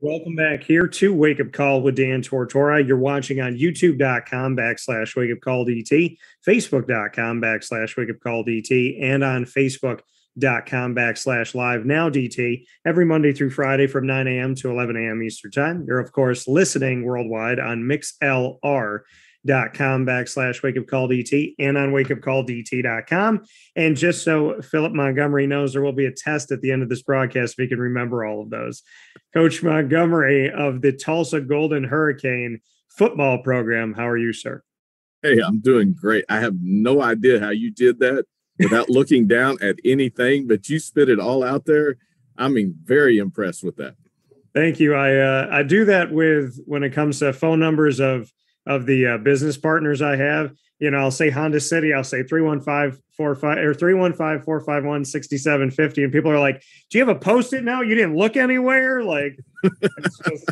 Welcome back here to Wake Up Call with Dan Tortora. You're watching on youtube.com/wakeupcalldt, facebook.com/wakeupcalldt, and on facebook.com/live-now-DT every Monday through Friday from 9 a.m. to 11 a.m. Eastern Time. You're, of course, listening worldwide on mixlr.com/wakeupcalldt and on wakeupcalldt.com. And just so Philip Montgomery knows, there will be a test at the end of this broadcast if he can remember all of those. Coach Montgomery of the Tulsa Golden Hurricane football program. How are you, sir? Hey, I'm doing great. I have no idea how you did that without looking down at anything, but you spit it all out there. I mean, very impressed with that. Thank you. I do that when it comes to phone numbers of the business partners I have. You know, I'll say Honda City, I'll say 315-451-6750. And people are like, do you have a Post-it now? You didn't look anywhere? Like, it's just...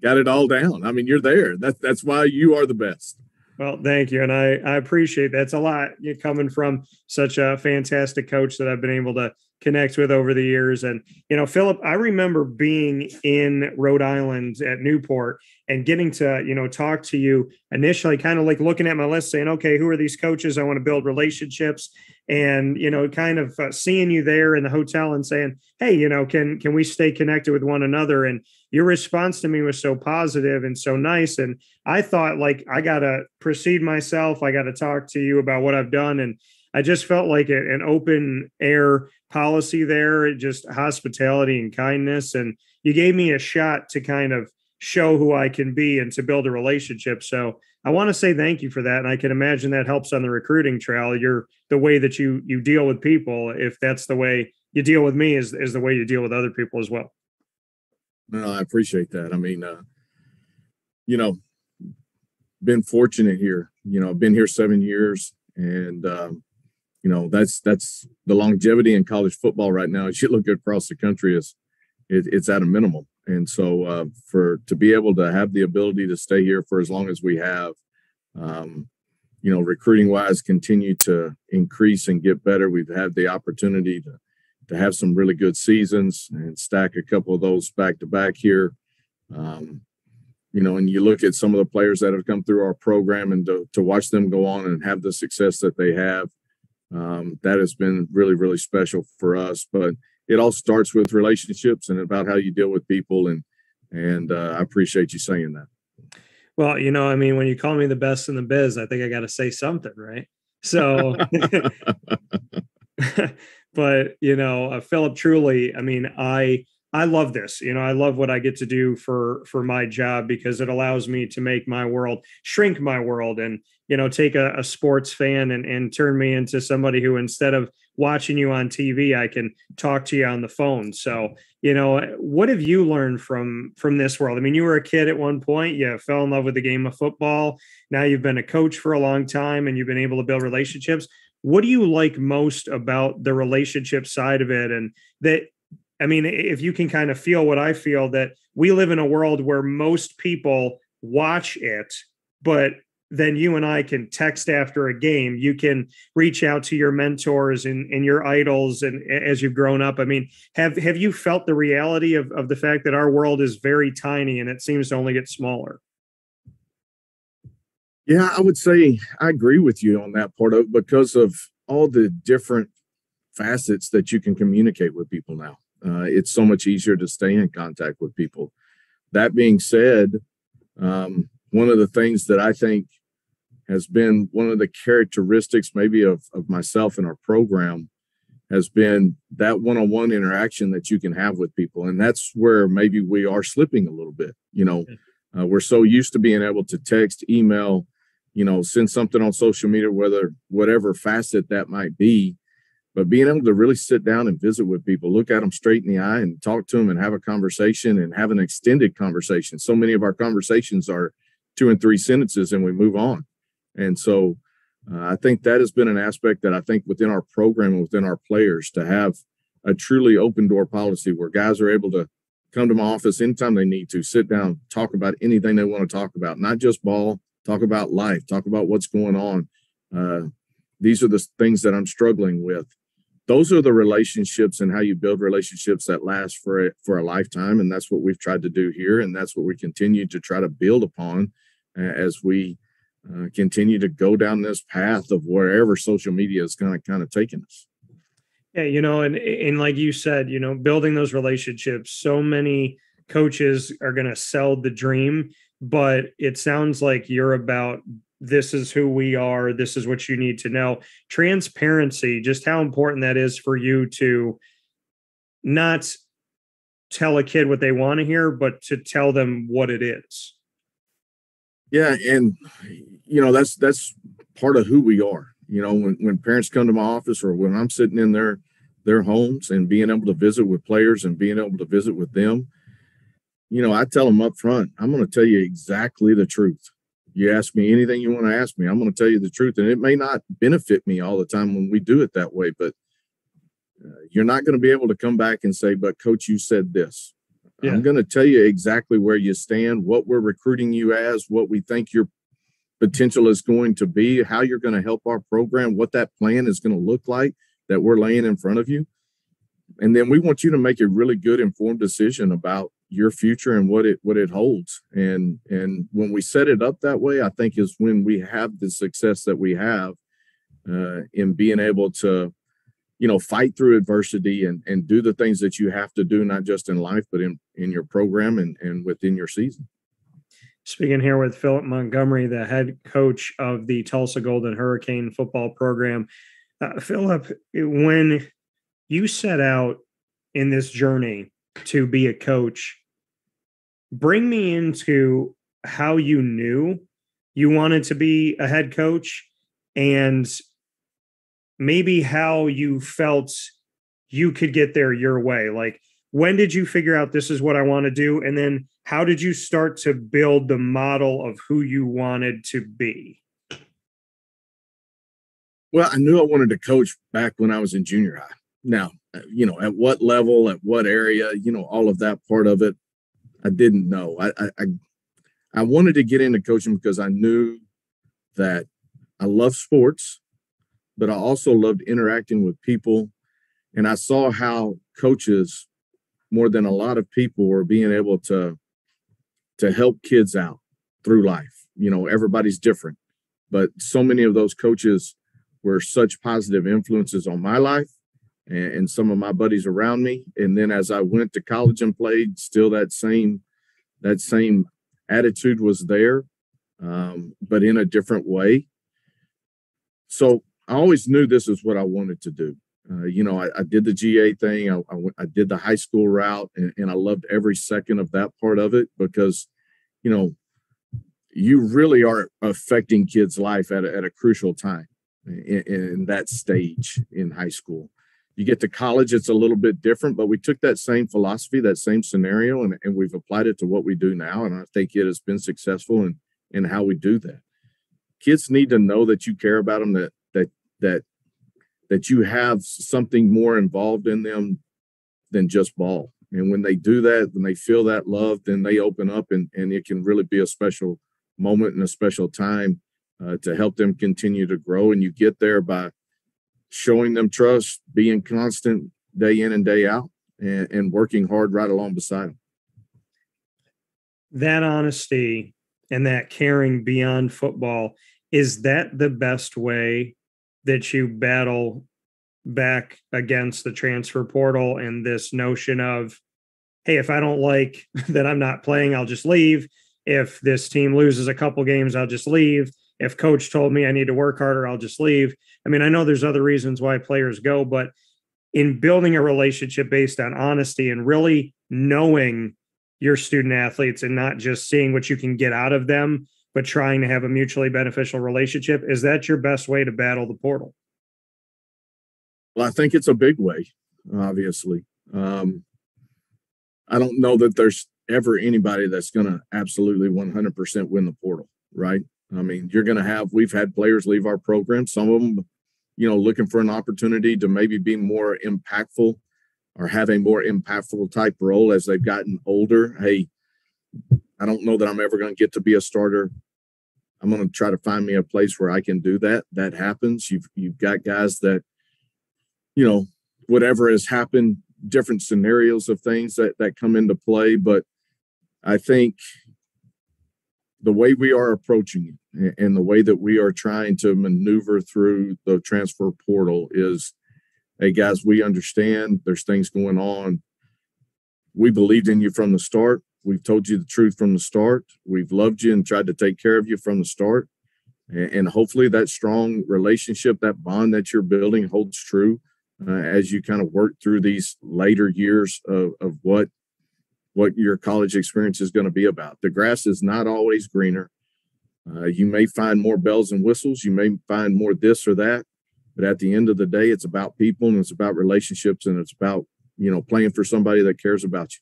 Got it all down. I mean, you're there. That's why you are the best. Well, thank you. And I appreciate that. It's a lot coming from such a fantastic coach that I've been able to connect with over the years. And, you know, Philip, I remember being in Rhode Island at Newport and getting to, talk to you initially, kind of like looking at my list saying, okay, who are these coaches? I want to build relationships, and, kind of seeing you there in the hotel and saying, hey, can we stay connected with one another? And your response to me was so positive and so nice. And I thought, like, I got to precede myself. I got to talk to you about what I've done. And I just felt like an open air policy there, just hospitality and kindness. And you gave me a shot to kind of show who I can be and to build a relationship. So I want to say thank you for that. And I can imagine that helps on the recruiting trail. The way that you deal with people, if that's the way you deal with me, is the way you deal with other people as well. No, I appreciate that. I mean, been fortunate here. I've been here 7 years, and that's the longevity in college football right now. As you look across the country, it's at a minimum. And so to be able to have the ability to stay here for as long as we have, recruiting wise, continue to increase and get better. We've had the opportunity to have some really good seasons and stack a couple of those back to back here. And you look at some of the players that have come through our program, and to watch them go on and have the success that they have, that has been really, really special for us. But it all starts with relationships and about how you deal with people. And I appreciate you saying that. Well, when you call me the best in the biz, I think I got to say something, right? So, but, Philip, truly, I love this. I love what I get to do for my job, because it allows me to make my world, shrink my world, and, take a sports fan and turn me into somebody who, instead of watching you on TV, I can talk to you on the phone. So, what have you learned from this world? I mean, you were a kid at one point, you fell in love with the game of football. Now you've been a coach for a long time, and you've been able to build relationships. What do you like most about the relationship side of it? And if you can kind of feel what I feel, that we live in a world where most people watch it, but then you and I can text after a game. You can reach out to your mentors and your idols, and as you've grown up. I mean, have you felt the reality of the fact that our world is very tiny and it seems to only get smaller? Yeah, I would say I agree with you on that part of it, because of all the different facets that you can communicate with people now. It's so much easier to stay in contact with people. That being said, one of the things that I think has been one of the characteristics maybe of myself and our program has been that one-on-one interaction that you can have with people. And that's where maybe we are slipping a little bit. We're so used to being able to text, email, send something on social media, whatever facet that might be. But being able to really sit down and visit with people, look at them straight in the eye and talk to them and have a conversation and have an extended conversation. So many of our conversations are 2 and 3 sentences and we move on. And so I think that has been an aspect that I think within our program and within our players, to have a truly open door policy where guys are able to come to my office anytime they need to, sit down, talk about anything they want to talk about, not just ball, talk about life, talk about what's going on. These are the things that I'm struggling with. those are the relationships and how you build relationships that last for a lifetime. And that's what we've tried to do here. And that's what we continue to try to build upon as we continue to go down this path of wherever social media is kind of taking us. Yeah, and like you said, building those relationships, so many coaches are going to sell the dream, but it sounds like you're about, this is who we are, this is what you need to know. Transparency, just how important that is for you to not tell a kid what they want to hear, but to tell them what it is. Yeah, and that's part of who we are. When parents come to my office, or when I'm sitting in their homes and being able to visit with players and being able to visit with them, I tell them up front, I'm going to tell you exactly the truth. You ask me anything you want to ask me, I'm going to tell you the truth. And it may not benefit me all the time when we do it that way, but you're not going to be able to come back and say, but coach, you said this. Yeah. I'm going to tell you exactly where you stand, what we're recruiting you as, what we think your potential is going to be, how you're going to help our program, what that plan is going to look like that we're laying in front of you. And then we want you to make a really good informed decision about your future and what it holds. And when we set it up that way, I think is when we have the success that we have in being able to, fight through adversity and do the things that you have to do, not just in life, but in your program and within your season. Speaking here with Philip Montgomery, the head coach of the Tulsa Golden Hurricane football program. Philip, when you set out in this journey to be a coach, bring me into how you knew you wanted to be a head coach and maybe how you felt you could get there your way. Like, when did you figure out this is what I want to do? And then how did you start to build the model of who you wanted to be? Well, I knew I wanted to coach back when I was in junior high. Now, at what level, at what area, all of that part of it, I didn't know. I wanted to get into coaching because I knew that I love sports, but I also loved interacting with people. And I saw how coaches, more than a lot of people, were being able to help kids out through life. Everybody's different, but so many of those coaches were such positive influences on my life and some of my buddies around me. And then as I went to college and played, still that same attitude was there, but in a different way. So I always knew this is what I wanted to do. I did the GA thing. I did the high school route, and I loved every second of that part of it because, you really are affecting kids' life at a crucial time in that stage in high school. You get to college, it's a little bit different, but we took that same philosophy, that same scenario, and we've applied it to what we do now. And I think it has been successful in how we do that. Kids need to know that you care about them, that you have something more involved in them than just ball. And when they do that, when they feel that love, then they open up and it can really be a special moment and a special time to help them continue to grow. And you get there by showing them trust, being constant day in and day out, and working hard right along beside them. That honesty and that caring beyond football, is that the best way that you battle back against the transfer portal and this notion of, hey, if I don't like that I'm not playing, I'll just leave. If this team loses a couple games, I'll just leave. If coach told me I need to work harder, I'll just leave. I mean, I know there's other reasons why players go, but in building a relationship based on honesty and really knowing your student athletes and not just seeing what you can get out of them, but trying to have a mutually beneficial relationship, is that your best way to battle the portal? Well, I think it's a big way, obviously. I don't know that there's ever anybody that's going to absolutely 100% win the portal, right? I mean, we've had players leave our program, some of them, looking for an opportunity to maybe be more impactful or have a more impactful type role as they've gotten older. Hey, I don't know that I'm ever going to get to be a starter. I'm going to try to find me a place where I can do that. That happens. You've got guys that you know, whatever has happened, different scenarios of things that come into play. But I think the way we are approaching it and the way that we are trying to maneuver through the transfer portal is, hey, guys, we understand there's things going on. We believed in you from the start. We've told you the truth from the start. We've loved you and tried to take care of you from the start. And hopefully that strong relationship, that bond that you're building holds true as you kind of work through these later years of what your college experience is going to be about. The grass is not always greener. You may find more bells and whistles. You may find more this or that. But at the end of the day, it's about people and it's about relationships and it's about, playing for somebody that cares about you.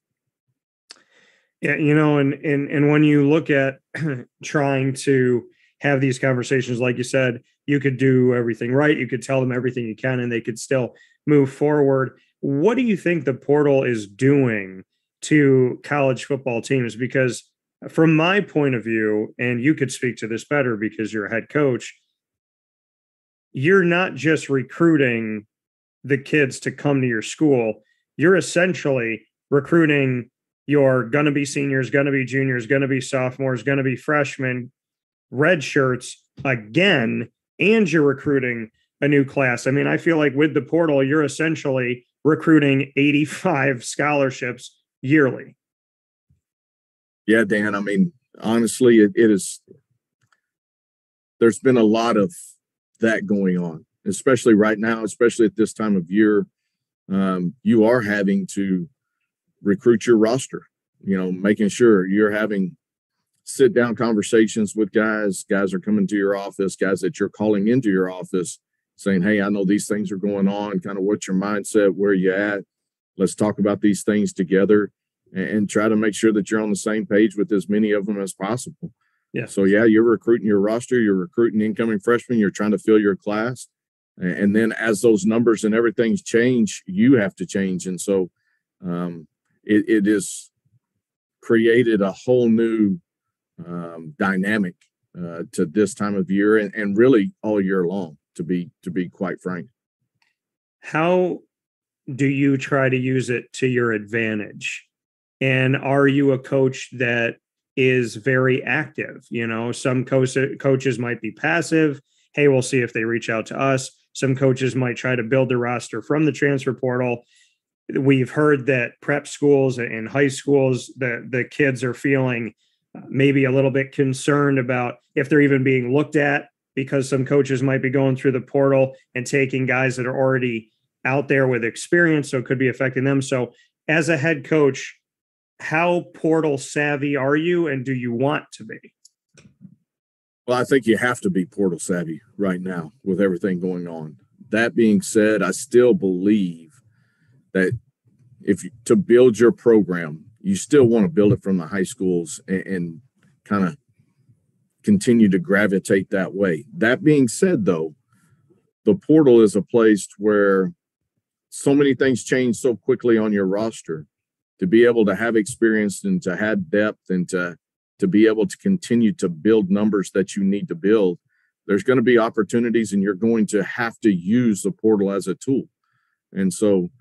Yeah, and when you look at trying to have these conversations, like you said, you could do everything right. You could tell them everything you can, and they could still move forward. What do you think the portal is doing to college football teams? Because from my point of view, and you could speak to this better because you're a head coach, you're not just recruiting the kids to come to your school. You're essentially recruiting your going to be seniors, going to be juniors, going to be sophomores, going to be freshmen, red shirts again, and you're recruiting a new class. I mean, I feel like with the portal, you're essentially recruiting 85 scholarships yearly. Yeah, Dan. I mean, honestly, it is. There's been a lot of that going on, especially right now, especially at this time of year. You are having to recruit your roster, making sure you're having sit down conversations with guys. Guys are coming to your office, guys that you're calling into your office saying, hey, I know these things are going on. Kind of what's your mindset? Where you at? Let's talk about these things together and try to make sure that you're on the same page with as many of them as possible. Yeah. So, yeah, you're recruiting your roster. You're recruiting incoming freshmen. You're trying to fill your class. And then as those numbers and everything's change, you have to change. And so it is created a whole new dynamic to this time of year and really all year long, to be quite frank. How do you try to use it to your advantage? And are you a coach that is very active? Some coaches might be passive. Hey, we'll see if they reach out to us. Some coaches might try to build the roster from the transfer portal. We've heard that prep schools and high schools, the kids are feeling maybe a little bit concerned about if they're even being looked at, because some coaches might be going through the portal and taking guys that are already out there with experience, so it could be affecting them. So as a head coach, how portal savvy are you, and do you want to be? Well, I think you have to be portal savvy right now with everything going on. That being said, I still believe that to build your program, you still want to build it from the high schools and kind of continue to gravitate that way. That being said, though, the portal is a place where so many things change so quickly on your roster. To be able to have experience and to have depth and to be able to continue to build numbers that you need to build, there's going to be opportunities and you're going to have to use the portal as a tool. And so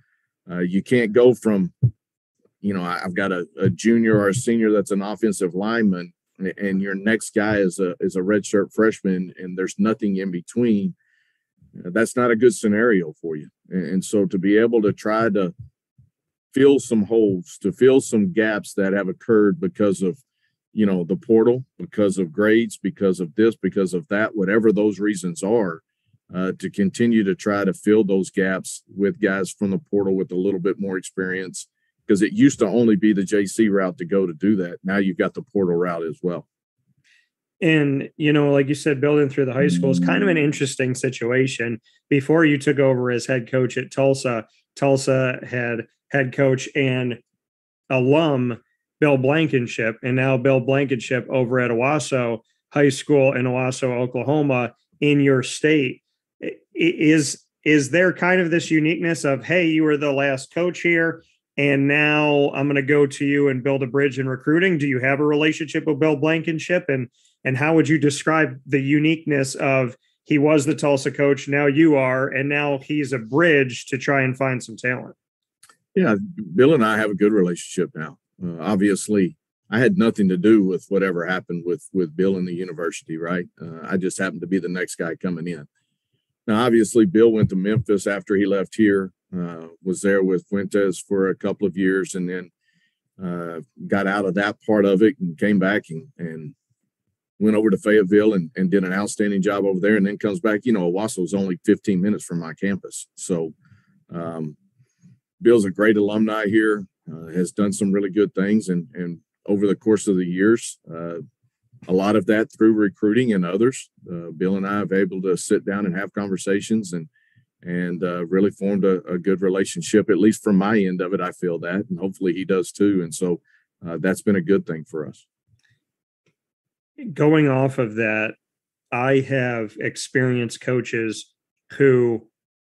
you can't go from, I've got a junior or a senior that's an offensive lineman and your next guy is a redshirt freshman and there's nothing in between. That's not a good scenario for you. And so to be able to try to fill some holes, to fill some gaps that have occurred because of, the portal, because of grades, because of this, because of that, whatever those reasons are, to continue to try to fill those gaps with guys from the portal with a little bit more experience, because it used to only be the JC route to go to do that. Now you've got the portal route as well. And, like you said, building through the high school is kind of an interesting situation. Before you took over as head coach at Tulsa, Tulsa had head coach and alum Bill Blankenship, and now Bill Blankenship over at Owasso High School in Owasso, Oklahoma, in your state. Is there kind of this uniqueness of, hey, you were the last coach here, and now I'm going to go to you and build a bridge in recruiting? Do you have a relationship with Bill Blankenship? And how would you describe the uniqueness of he was the Tulsa coach. Now you are, and now he's a bridge to try and find some talent. Yeah, Bill and I have a good relationship now. Obviously, I had nothing to do with whatever happened with Bill in the university, right? I just happened to be the next guy coming in. Now, obviously, Bill went to Memphis after he left here, was there with Fuentes for a couple of years, and then got out of that part of it and came back and went over to Fayetteville and did an outstanding job over there, and then comes back. Owasso is only 15 minutes from my campus. So Bill's a great alumni here, has done some really good things, and over the course of the years, a lot of that through recruiting and others. Bill and I have able to sit down and have conversations and really formed a good relationship, at least from my end of it. I feel that, and hopefully he does too. And so that's been a good thing for us. Going off of that, I have experienced coaches who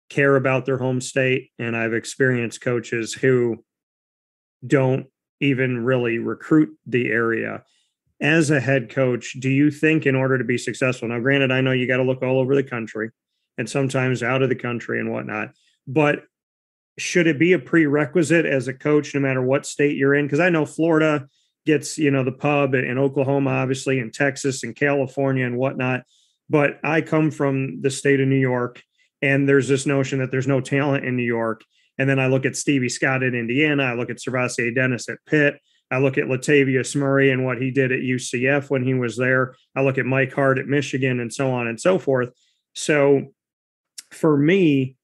care about their home state, and I've experienced coaches who don't even really recruit the area. As a head coach, do you think in order to be successful, now granted, I know you got to look all over the country and sometimes out of the country and whatnot, but should it be a prerequisite as a coach, no matter what state you're in? Because I know Florida gets, the pub, and Oklahoma, obviously, and Texas and California and whatnot. But I come from the state of New York, and there's this notion that there's no talent in New York. And then I look at Stevie Scott at Indiana. I look at Servassier Dennis at Pitt. I look at Latavius Murray and what he did at UCF when he was there. I look at Mike Hart at Michigan, and so on and so forth. So for me,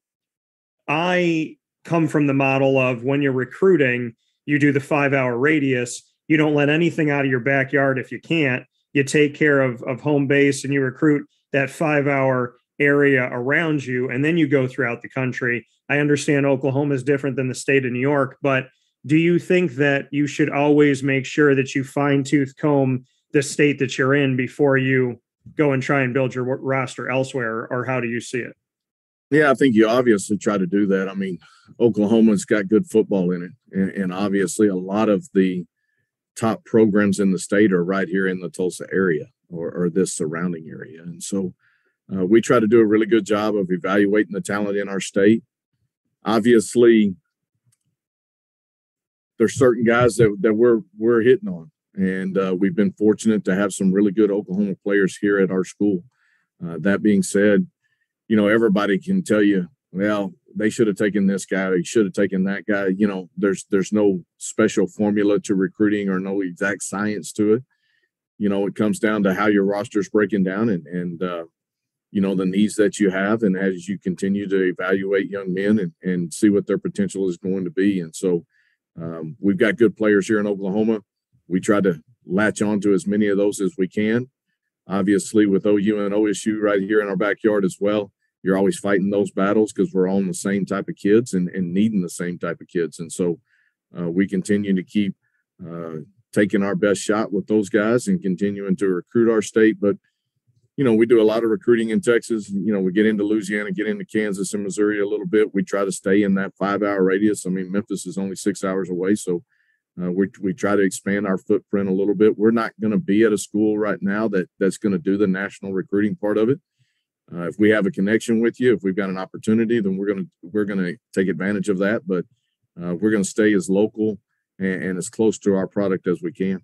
I come from the model of when you're recruiting, you do the 5-hour radius. You don't let anything out of your backyard if you can't. You take care of home base, and you recruit that 5-hour area around you, and then you go throughout the country. I understand Oklahoma is different than the state of New York, but do you think that you should always make sure that you fine-tooth comb the state that you're in before you go and try and build your roster elsewhere, or how do you see it? Yeah, I think you obviously try to do that. I mean, Oklahoma's got good football in it, and obviously a lot of the top programs in the state are right here in the Tulsa area or this surrounding area. And so we try to do a really good job of evaluating the talent in our state. Obviously, there's certain guys that we're hitting on, and we've been fortunate to have some really good Oklahoma players here at our school. That being said, everybody can tell you, well, they should have taken this guy, they should have taken that guy. There's no special formula to recruiting or no exact science to it. It comes down to how your roster is breaking down and the needs that you have, and as you continue to evaluate young men and see what their potential is going to be. And so we've got good players here in Oklahoma. We try to latch on to as many of those as we can. Obviously, with OU and OSU right here in our backyard as well, you're always fighting those battles because we're all the same type of kids and needing the same type of kids. And so we continue to keep taking our best shot with those guys and continuing to recruit our state. But, we do a lot of recruiting in Texas. We get into Louisiana, get into Kansas and Missouri a little bit. We try to stay in that 5-hour radius. I mean, Memphis is only 6 hours away. So we try to expand our footprint a little bit. We're not going to be at a school right now that's going to do the national recruiting part of it. If we have a connection with you, if we've got an opportunity, then we're going to take advantage of that. But we're going to stay as local and as close to our product as we can.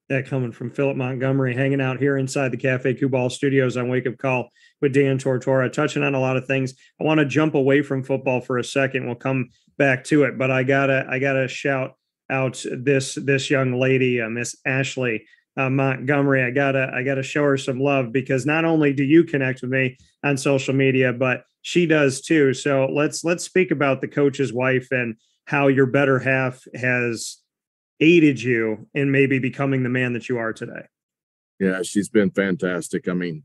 That coming from Philip Montgomery, hanging out here inside the Cafe Kubal studios on Wake Up Call with Dan Tortora, touching on a lot of things. I want to jump away from football for a second. We'll come back to it, but I gotta shout out this young lady, Miss Ashli Montgomery. I gotta show her some love, because not only do you connect with me on social media, but she does too. So let's speak about the coach's wife and how your better half has aided you in maybe becoming the man that you are today. Yeah, she's been fantastic. I mean,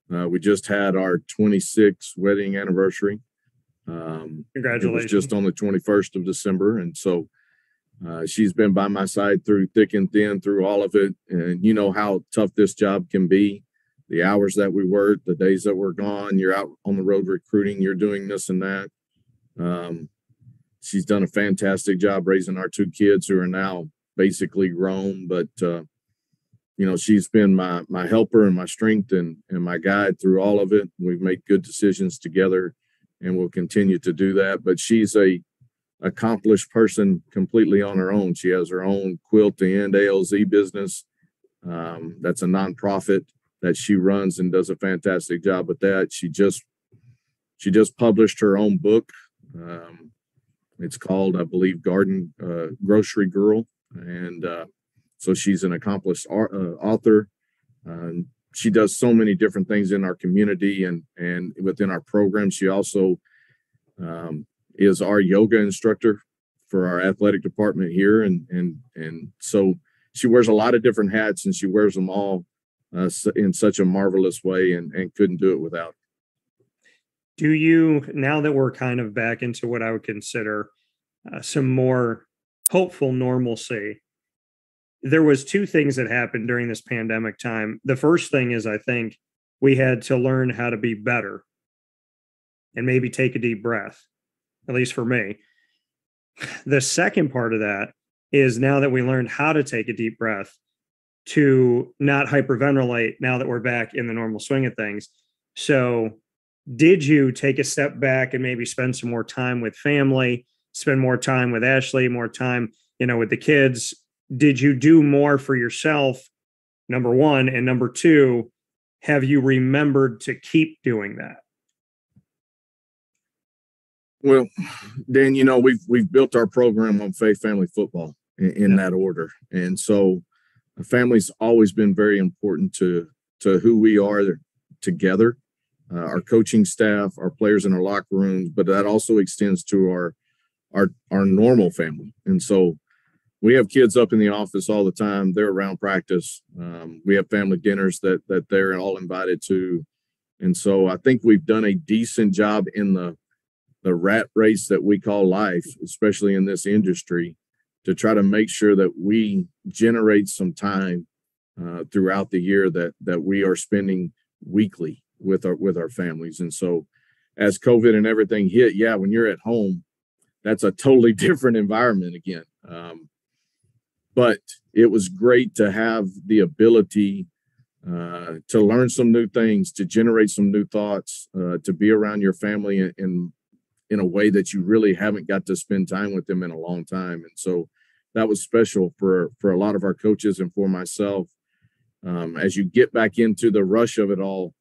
we just had our 26th wedding anniversary. Congratulations. It was just on the 21st of December. And so she's been by my side through thick and thin, through all of it. And you know how tough this job can be, the hours that we work, the days that we're gone, you're out on the road recruiting, you're doing this and that. She's done a fantastic job raising our two kids who are now basically grown, but she's been my helper and my strength and my guide through all of it. We've made good decisions together, and we'll continue to do that. But she's a accomplished person completely on her own. She has her own quilt to end ALZ business. That's a nonprofit that she runs and does a fantastic job with that. She just published her own book. It's called, I believe, Garden Grocery Girl. And so she's an accomplished author. She does so many different things in our community and within our program. She also is our yoga instructor for our athletic department here. And so she wears a lot of different hats, and she wears them all in such a marvelous way, and couldn't do it without. Do you, now that we're kind of back into what I would consider some more hopeful normalcy, there was two things that happened during this pandemic time. The first thing is, I think we had to learn how to be better and maybe take a deep breath, at least for me. The second part of that is, now that we learned how to take a deep breath, to not hyperventilate now that we're back in the normal swing of things. So did you take a step back and maybe spend some more time with family, spend more time with Ashli, more time, with the kids? Did you do more for yourself, number one? And number two, have you remembered to keep doing that? Well, Dan, we've built our program on faith, family, football in that order. And so family's always been very important to who we are together, our coaching staff, our players in our locker rooms, but that also extends to our normal family. And so we have kids up in the office all the time. They're around practice. We have family dinners that they're all invited to. And so I think we've done a decent job in the rat race that we call life, especially in this industry, to try to make sure that we generate some time throughout the year that we are spending weekly with our families. And so as COVID and everything hit, when you're at home, that's a totally different environment again. But it was great to have the ability to learn some new things, to generate some new thoughts, to be around your family in a way that you really haven't got to spend time with them in a long time. And so that was special for a lot of our coaches and for myself. As you get back into the rush of it all,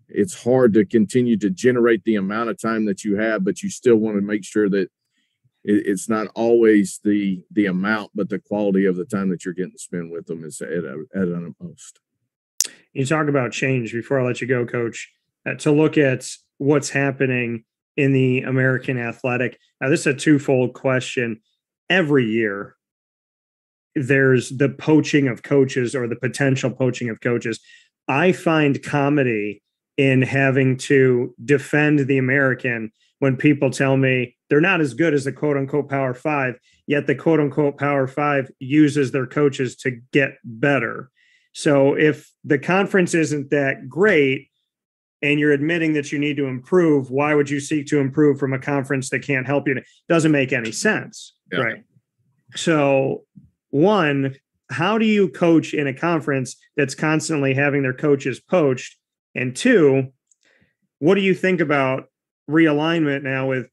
it's hard to continue to generate the amount of time that you have, but you still want to make sure that it's not always the amount, but the quality of the time that you're getting to spend with them is at an utmost. You talk about change. Before I let you go, Coach, to look at what's happening in the American Athletic. Now, this is a twofold question. Every year, there's the poaching of coaches, or the potential poaching of coaches. I find comedy in having to defend the American when people tell me they're not as good as the quote unquote Power Five, yet the quote unquote Power Five uses their coaches to get better. So if the conference isn't that great and you're admitting that you need to improve, why would you seek to improve from a conference that can't help you? It doesn't make any sense. Yeah. Right. So one, how do you coach in a conference that's constantly having their coaches poached? And two, what do you think about realignment now with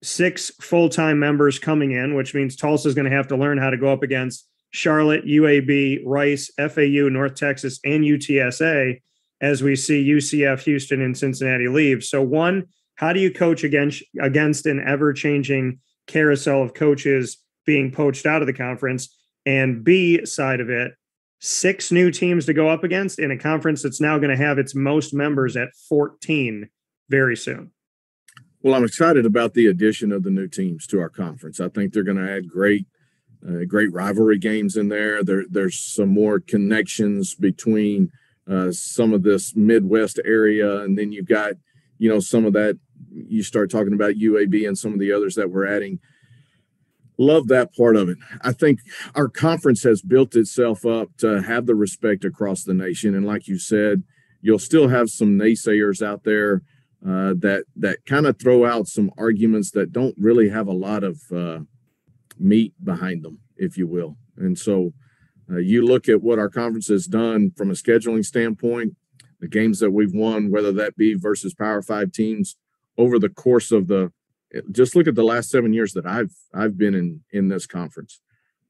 6 full-time members coming in, which means Tulsa is going to have to learn how to go up against Charlotte, UAB, Rice, FAU, North Texas, and UTSA, as we see UCF, Houston, and Cincinnati leave. So one, how do you coach against an ever-changing carousel of coaches being poached out of the conference? And B side of it, 6 new teams to go up against in a conference that's now going to have its most members at 14 very soon. Well, I'm excited about the addition of the new teams to our conference. I think they're going to add great rivalry games in there. There's some more connections between some of this Midwest area, and then you've got, some of that. You start talking about UAB and some of the others that we're adding. Love that part of it. I think our conference has built itself up to have the respect across the nation, and like you said, you'll still have some naysayers out there that kind of throw out some arguments that don't really have a lot of meat behind them, if you will. And so You look at what our conference has done from a scheduling standpoint, the games that we've won, whether that be versus Power 5 teams over the course of just look at the last 7 years that I've been in this conference.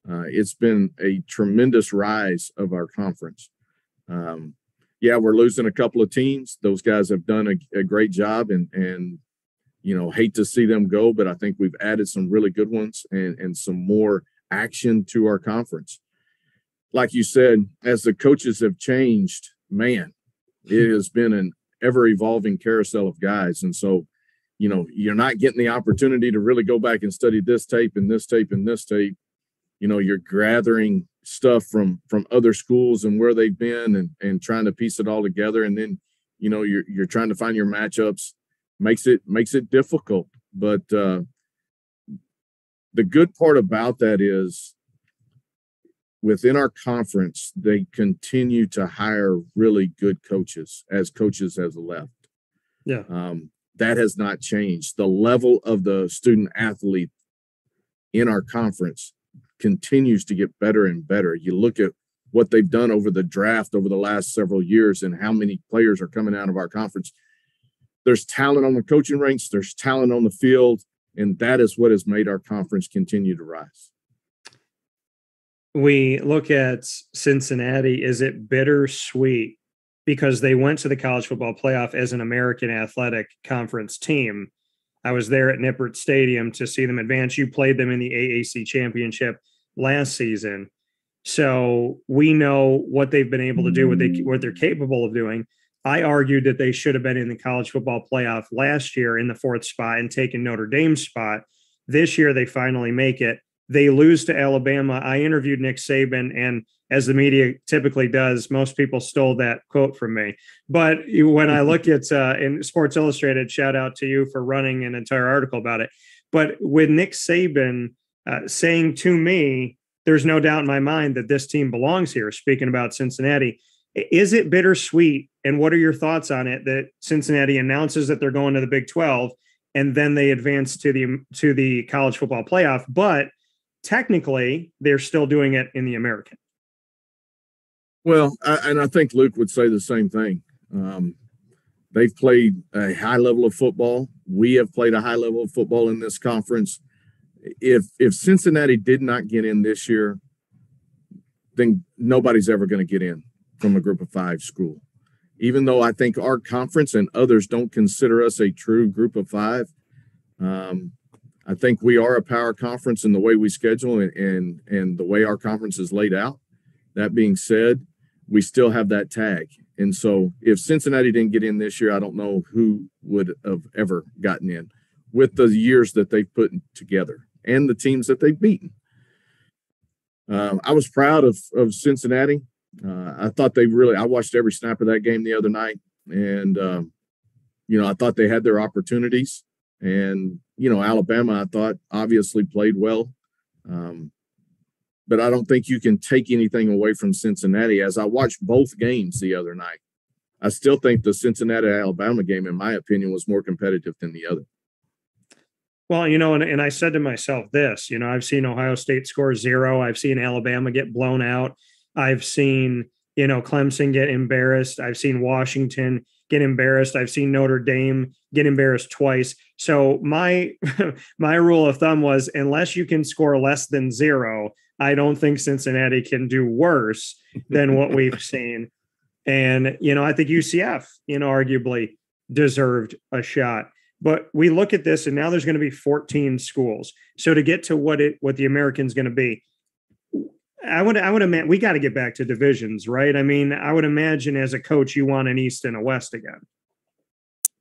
It's been a tremendous rise of our conference. Yeah, we're losing a couple of teams. Those guys have done a great job, and hate to see them go, but I think we've added some really good ones and some more action to our conference. Like you said, as the coaches have changed, man, it has been an ever evolving carousel of guys. And so, you're not getting the opportunity to really go back and study this tape and this tape and this tape. You're gathering stuff from other schools and where they've been and trying to piece it all together. And then, you're trying to find your matchups. Makes it difficult. But the good part about that is within our conference, they continue to hire really good coaches as coaches has left. Yeah. That has not changed. The level of the student athlete in our conference continues to get better and better. You look at what they've done over the draft over the last several years and how many players are coming out of our conference. There's talent on the coaching ranks, there's talent on the field, and that is what has made our conference continue to rise. We look at Cincinnati. Is it bittersweet because they went to the college football playoff as an American Athletic Conference team? I was there at Nippert Stadium to see them advance. You played them in the AAC championship last season. So we know what they've been able to do, what they're capable of doing. I argued that they should have been in the college football playoff last year in the 4th spot and taken Notre Dame's spot. This year, they finally make it. They lose to Alabama. I interviewed Nick Saban, and as the media typically does, most people stole that quote from me. But when I look at in Sports Illustrated, shout out to you for running an entire article about it. But with Nick Saban saying to me, there's no doubt in my mind that this team belongs here, speaking about Cincinnati. Is it bittersweet? And what are your thoughts on it that Cincinnati announces that they're going to the Big 12 and then they advance to the college football playoff, but technically they're still doing it in the American? Well, I think Luke would say the same thing. They've played a high level of football. We have played a high level of football in this conference. If Cincinnati did not get in this year, then nobody's ever going to get in from a group of 5 school. Even though I think our conference and others don't consider us a true group of 5, I think we are a power conference in the way we schedule and the way our conference is laid out. That being said, we still have that tag. And so if Cincinnati didn't get in this year, I don't know who would have ever gotten in with the years that they've put together and the teams that they've beaten. I was proud of Cincinnati. I thought I watched every snap of that game the other night, and I thought they had their opportunities. And Alabama, I thought obviously played well, but I don't think you can take anything away from Cincinnati. As I watched both games the other night, I still think the Cincinnati-Alabama game, in my opinion, was more competitive than the other. Well, and I said to myself this, I've seen Ohio State score 0. I've seen Alabama get blown out. I've seen, Clemson get embarrassed. I've seen Washington get embarrassed. I've seen Notre Dame get embarrassed twice. So my rule of thumb was, unless you can score less than 0, I don't think Cincinnati can do worse than what we've seen. And, I think UCF, arguably deserved a shot. But we look at this, and now there's going to be 14 schools. So to get to what the American's going to be, I would imagine we got to get back to divisions, right? I mean, I would imagine as a coach, you want an East and a West again.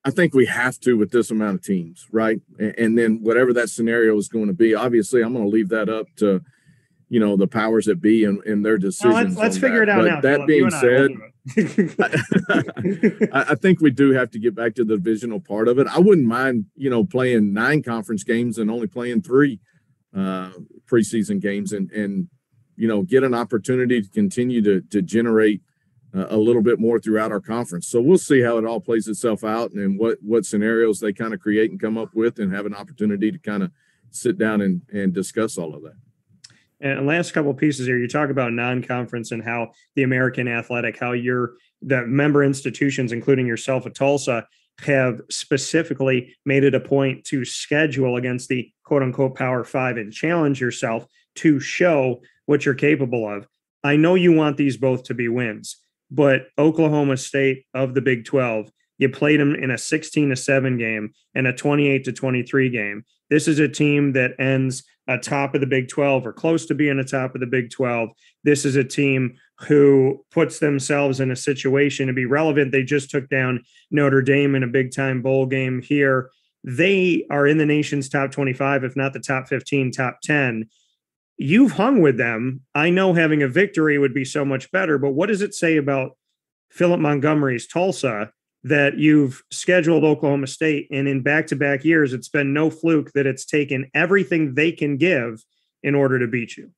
I think we have to with this amount of teams, right? And then whatever that scenario is going to be, obviously, I'm going to leave that up to, the powers that be and their decisions. Let's figure it out now. That being said, I think we do have to get back to the divisional part of it. I wouldn't mind, playing 9 conference games and only playing 3 preseason games and get an opportunity to continue to generate a little bit more throughout our conference. So we'll see how it all plays itself out and what scenarios they kind of create and come up with and have an opportunity to kind of sit down and discuss all of that. And last couple of pieces here, you talk about non-conference and how the American Athletic, how the member institutions, including yourself at Tulsa, have specifically made it a point to schedule against the quote unquote Power Five and challenge yourself to show what you're capable of. I know you want these both to be wins, but Oklahoma State of the Big 12, you played them in a 16-7 game and a 28-23 game. This is a team that ends atop of the Big 12 or close to being atop of the Big 12. This is a team who puts themselves in a situation to be relevant. They just took down Notre Dame in a big-time bowl game here. They are in the nation's top 25, if not the top 15, top 10. You've hung with them. I know having a victory would be so much better, but what does it say about Philip Montgomery's Tulsa that you've scheduled Oklahoma State, and in back-to-back years, it's been no fluke that it's taken everything they can give in order to beat you?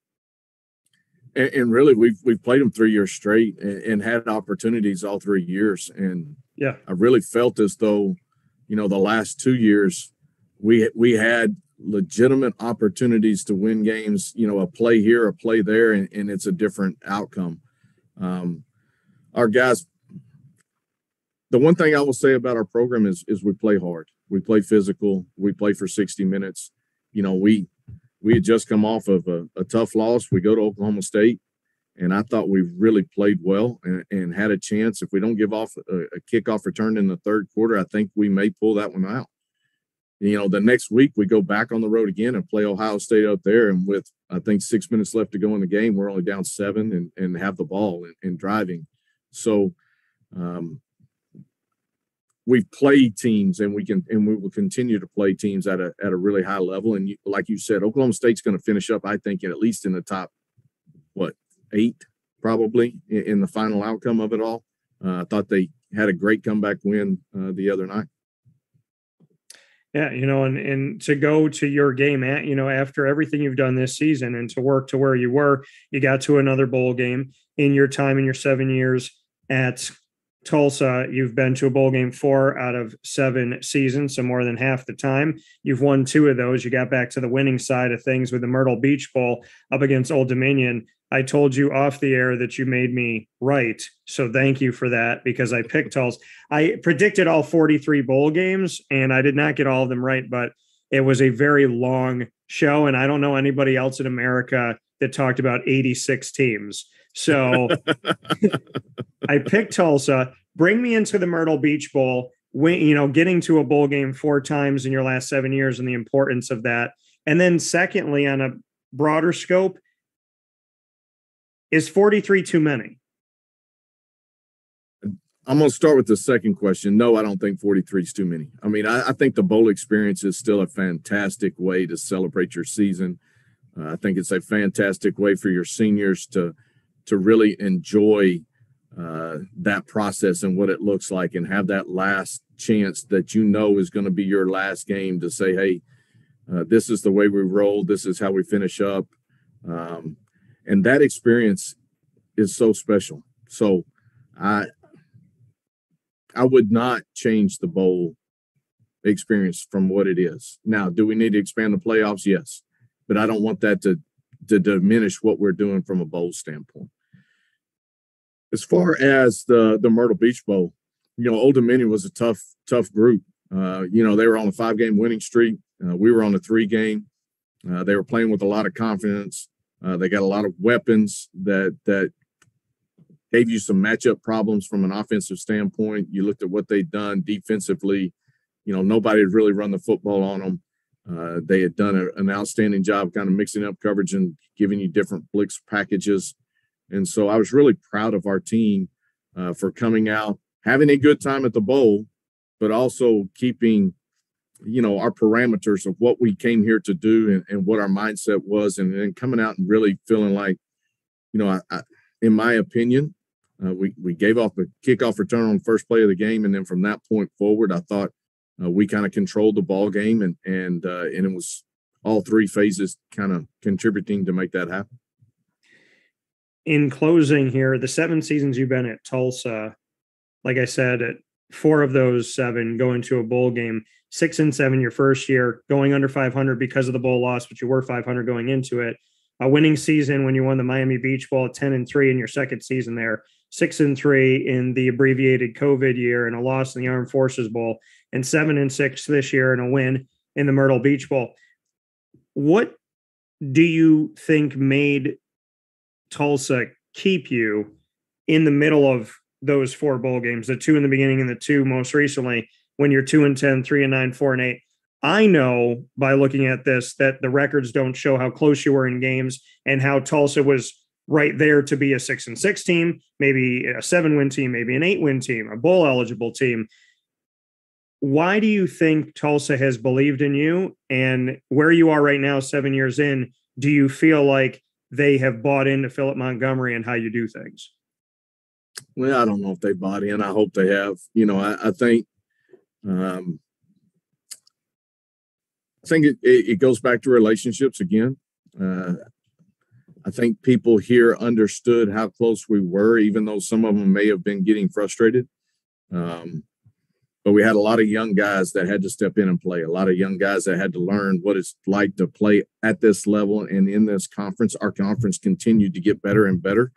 And really, we've played them 3 years straight and had opportunities all 3 years. And yeah, I really felt as though, the last 2 years we had legitimate opportunities to win games. A play here, a play there, and it's a different outcome. Our guys. The one thing I will say about our program is we play hard. We play physical. We play for 60 minutes. We had just come off of a tough loss. We go to Oklahoma State, and I thought we really played well and had a chance. If we don't give off a kickoff return in the third quarter, I think we may pull that one out. The next week we go back on the road again and play Ohio State out there. And with, I think, 6 minutes left to go in the game, we're only down 7 and have the ball and driving. So, we've played teams, and we will continue to play teams at a really high level. And like you said, Oklahoma State's going to finish up, I think, at least in the top, 8, probably in the final outcome of it all. I thought they had a great comeback win the other night. Yeah, and to go to your game after everything you've done this season and to work to where you were, you got to another bowl game in your time in your 7 years at Tulsa. You've been to a bowl game 4 out of 7 seasons, so more than half the time. You've won 2 of those. You got back to the winning side of things with the Myrtle Beach Bowl up against Old Dominion. I told you off the air that you made me right, so thank you for that, because I picked Tulsa. I predicted all 43 bowl games, and I did not get all of them right, but it was a very long show, and I don't know anybody else in America that talked about 86 teams. So I picked Tulsa. Bring me into the Myrtle Beach Bowl, getting to a bowl game 4 times in your last 7 years and the importance of that. And then secondly, on a broader scope, is 43 too many? I'm going to start with the second question. No, I don't think 43 is too many. I mean, I think the bowl experience is still a fantastic way to celebrate your season. I think it's a fantastic way for your seniors to really enjoy that process and what it looks like, and have that last chance that is going to be your last game to say, hey, this is the way we roll. This is how we finish up. And that experience is so special. So I would not change the bowl experience from what it is. Now, do we need to expand the playoffs? Yes. But I don't want that to diminish what we're doing from a bowl standpoint. As far as the Myrtle Beach Bowl, Old Dominion was a tough group. They were on a 5-game winning streak. We were on a 3-game. They were playing with a lot of confidence. They got a lot of weapons that gave you some matchup problems from an offensive standpoint. You looked at what they'd done defensively. Nobody had really run the football on them. They had done an outstanding job kind of mixing up coverage and giving you different blitz packages. And so I was really proud of our team for coming out, having a good time at the bowl, but also keeping, our parameters of what we came here to do and what our mindset was, and then coming out and really feeling like, in my opinion, we gave off a kickoff return on the first play of the game. And then from that point forward, I thought we kind of controlled the ball game, and it was all 3 phases kind of contributing to make that happen. In closing here, the 7 seasons you've been at Tulsa, like I said, at 4 of those 7 going to a bowl game, 6 and 7 your first year, going under 500 because of the bowl loss, but you were 500 going into it. a winning season when you won the Miami Beach Bowl at 10-3 in your second season there, 6-3 in the abbreviated COVID year, and a loss in the Armed Forces Bowl, and 7-6 this year and a win in the Myrtle Beach Bowl. What do you think made Tulsa keep you in the middle of those 4 bowl games, the 2 in the beginning and the 2 most recently, when you're 2-10, 3-9, 4-8? I know by looking at this that the records don't show how close you were in games and how Tulsa was right there to be a 6-6 team, maybe a 7-win team, maybe an 8-win team, a bowl eligible team. Why do you think Tulsa has believed in you? And where you are right now, 7 years in, do you feel like they have bought into Philip Montgomery and how you do things? Well, I don't know if they bought in. I hope they have. I think it goes back to relationships again. I think people here understood how close we were, even though some of them may have been getting frustrated. But we had a lot of young guys that had to step in and play, a lot of young guys that had to learn what it's like to play at this level and in this conference. Our conference continued to get better and better.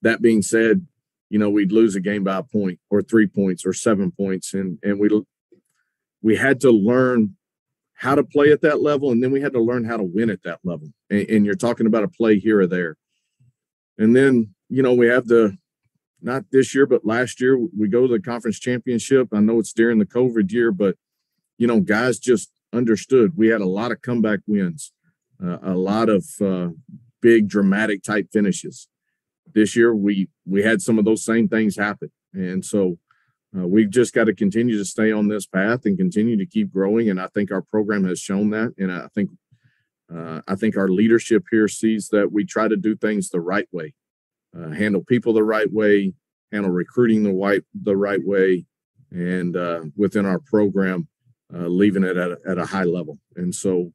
That being said, we'd lose a game by a point or 3 points or 7 points. And we had to learn how to play at that level. And then we had to learn how to win at that level. And you're talking about a play here or there. And then, we have not this year, but last year, we go to the conference championship. I know it's during the COVID year, but, guys just understood. We had a lot of comeback wins, a lot of big dramatic type finishes. This year, we had some of those same things happen. And so we've just got to continue to stay on this path and continue to keep growing. And I think our program has shown that. And I think our leadership here sees that we try to do things the right way, handle people the right way, handle recruiting the right way, and within our program, leaving it at a high level. And so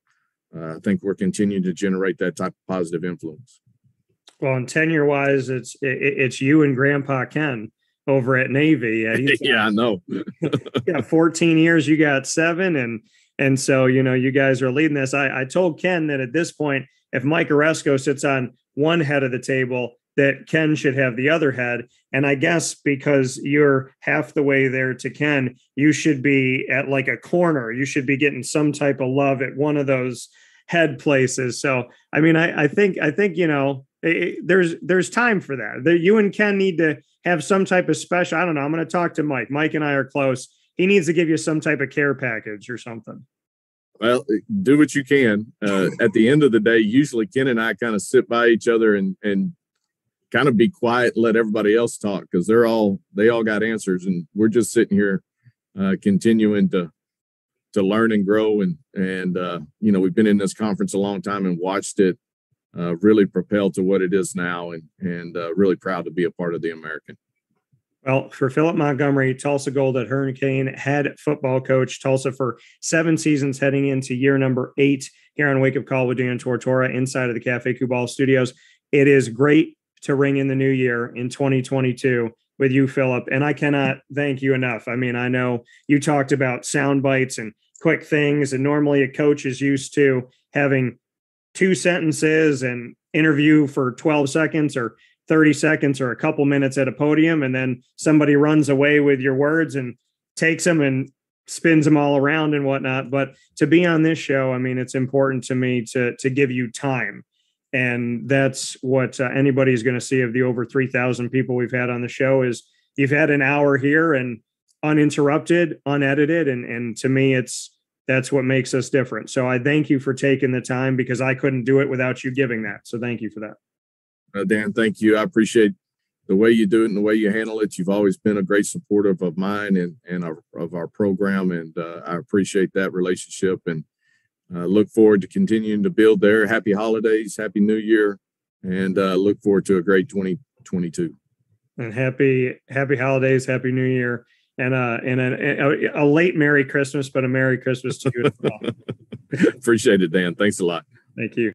I think we're continuing to generate that type of positive influence. Well, and tenure-wise, it's you and Grandpa Ken over at Navy. Yeah, I know. 14 years, you got 7, and so you guys are leading this. I told Ken that at this point, if Mike Oresco sits on one head of the table, that Ken should have the other head. And I guess because you're half the way there to Ken, you should be at like a corner. You should be getting some type of love at one of those head places. So I mean, I think there's time for that. You and Ken need to have some type of special. I don't know. I'm going to talk to Mike. Mike and I are close. He needs to give you some type of care package or something. Well, do what you can. At the end of the day, usually Ken and I kind of sit by each other and kind of be quiet and let everybody else talk, because they all got answers, and we're just sitting here continuing to learn and grow. And we've been in this conference a long time and watched it really propel to what it is now, and really proud to be a part of the American. Well, for Philip Montgomery, Tulsa Golden Hurricane head football coach, Tulsa for 7 seasons, heading into year number 8 here on Wake Up Call with Dan Tortora inside of the Cafe Cubal studios. It is great to ring in the new year in 2022 with you, Philip, and I cannot thank you enough. I mean, I know you talked about sound bites and quick things, and normally a coach is used to having 2 sentences and interview for 12 seconds or 30 seconds or a couple minutes at a podium, and then somebody runs away with your words and takes them and spins them all around and whatnot. But to be on this show, I mean, it's important to me to give you time. And that's what anybody's going to see of the over 3,000 people we've had on the show is you've had an hour here and uninterrupted, unedited. And to me, that's what makes us different. So I thank you for taking the time, because I couldn't do it without you giving that. So thank you for that. Dan, thank you. I appreciate the way you do it and the way you handle it. You've always been a great supporter of mine and of our program. And I appreciate that relationship, and look forward to continuing to build there. Happy holidays, happy new year, and look forward to a great 2022. And happy holidays, happy new year, and a late Merry Christmas, but a Merry Christmas to you as well. Appreciate it, Dan. Thanks a lot. Thank you.